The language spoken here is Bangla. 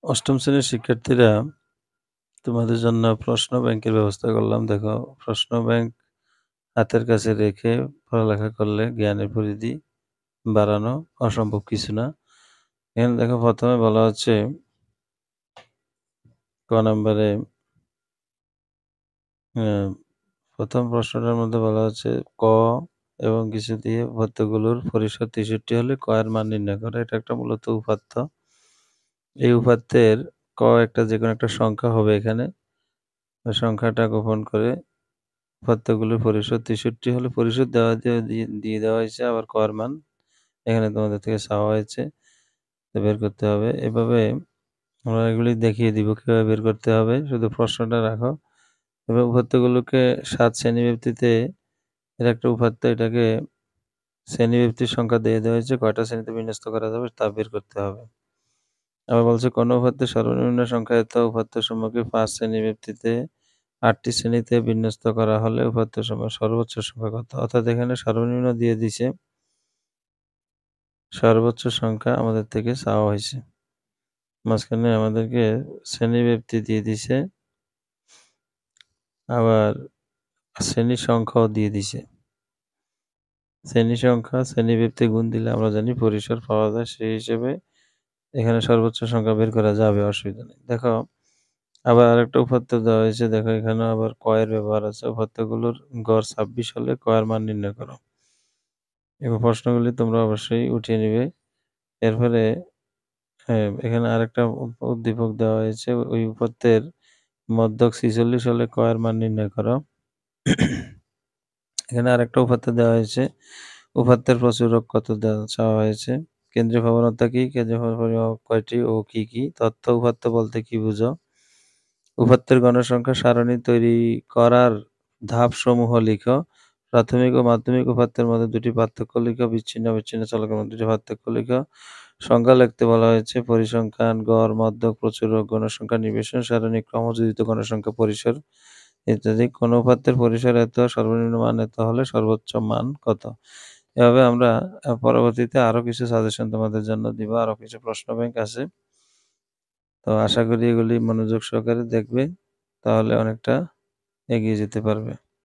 অষ্টম শ্রেণীর শিক্ষার্থীরা তোমাদের জন্য প্রশ্ন ব্যাংকের ব্যবস্থা করলাম। দেখো, প্রশ্ন ব্যাংক হাতের কাছে রেখে পড়ালেখা করলে জ্ঞানের পরিধি বাড়ানো অসম্ভব কিছু না। এখানে দেখো, ১ম এ বলা হচ্ছে ক নাম্বারে ১ম প্রশ্নটার মধ্যে বলা হচ্ছে ক এবং কিছু দিয়ে উপাত্তগুলোর পরিসর ৬৩ হলে ক এর মান নির্ণয় করা। এটা একটা মূলত উপাত্ত। এই উপাত্তের একটা যেকোনো একটা সংখ্যা হবে এখানে। ওই সংখ্যাটা গোপন করে উপাত্তগুলোর পরিসর ৬৩ হলে পরিসর দিয়ে দেওয়া হয়েছে। আবার ক এর মান এখানে তোমাদের থেকে চাওয়া হয়েছে। তো বের করতে হবে। এভাবে আমরা এগুলি দেখিয়ে দিব কিভাবে বের করতে হবে। শুধু প্রশ্নটা রাখো। এবার উপাত্তগুলোকে ৭ শ্রেণীব্যাপ্তিতে এর একটা উপাত্ত, এটাকে শ্রেণীব্যাপ্তির সংখ্যা দিয়ে দেওয়া হয়েছে। কয়টা শ্রেণীতে বিন্যস্ত করা যাবে তা বের করতে হবে। আবার বলছে কোন উপাত্তের সর্বনিম্ন সংখ্যা এত উপাত্তসমূহকে ৫ শ্রেণীব্যাপ্তিতে ৮টি শ্রেণীতে বিন্যস্ত করা হলে উপাত্তসমূহের সর্বোচ্চ সংখ্যা কত? অর্থাৎ এখানে সর্বনিম্ন দিয়ে দিছে, সর্বোচ্চ সংখ্যা আমাদের থেকে চাওয়া হয়েছে। মাঝখানে আমাদেরকে শ্রেণীব্যাপ্তি দিয়ে দিছে, আবার শ্রেণীর সংখ্যাও দিয়ে দিছে। শ্রেণী সংখ্যা শ্রেণীব্যাপ্তি গুণ দিলে আমরা জানি পরিসর পাওয়া যায়। সেই হিসেবে এখানে সর্বোচ্চ সংখ্যা বের করা যাবে, অসুবিধা নেই। দেখো, আবার আরেকটা উপাত্ত দেওয়া হয়েছে। দেখো, এখানেও আবার ক এর ব্যবহার আছে। উপাত্তগুলোর গড় ২৬ হলে ক এর মান নির্ণয় করো। এবং প্রশ্নগুলি তোমরা অবশ্যই উঠিয়ে নিবে। এরপরে এখানে আরেকটা উদ্দীপক দেওয়া হয়েছে। ওই উপাত্তের মধ্যক ৪৬ হলে ক এর মান নির্ণয় করো। এখানে আরেকটা উপাত্ত দেওয়া হয়েছে। উপাত্তের প্রচুরক কত চাওয়া হয়েছে। কেন্দ্রীয় ভগ্নাংশ কি? কেন্দ্রীয় পরিমাপ কয়টি ও কি কি? তথ্য উপাত্ত বলতে কি বুঝো? উপাত্তের গণসংখ্যা সারণী তৈরি করার ধাপসমূহ লিখো। প্রাথমিক ও মাধ্যমিক উপাত্তের মধ্যে দুটি পার্থক্য লিখো। বিচ্ছিন্ন অবিচ্ছিন্ন চলকের মধ্যে দুটি পার্থক্য লিখো। সংজ্ঞা লিখতে বলা হয়েছে। পরিসংখ্যান, গড়, মধ্যক, প্রচুরক, গণসংখ্যা, নিবেশন সারণী, ক্রমযোজিত গণসংখ্যা, পরিসর ইত্যাদি। কোন উপাত্তের পরিসর এত, সর্বনিম্ন মান এত হলে সর্বোচ্চ মান কত? এভাবে আমরা পরবর্তীতে আরো কিছু সাজেশন তোমাদের জন্য দিব। আরো কিছু প্রশ্ন ব্যাংক আছে। তো আশা করি এগুলি মনোযোগ সহকারে দেখবে, তাহলে অনেকটা এগিয়ে যেতে পারবে।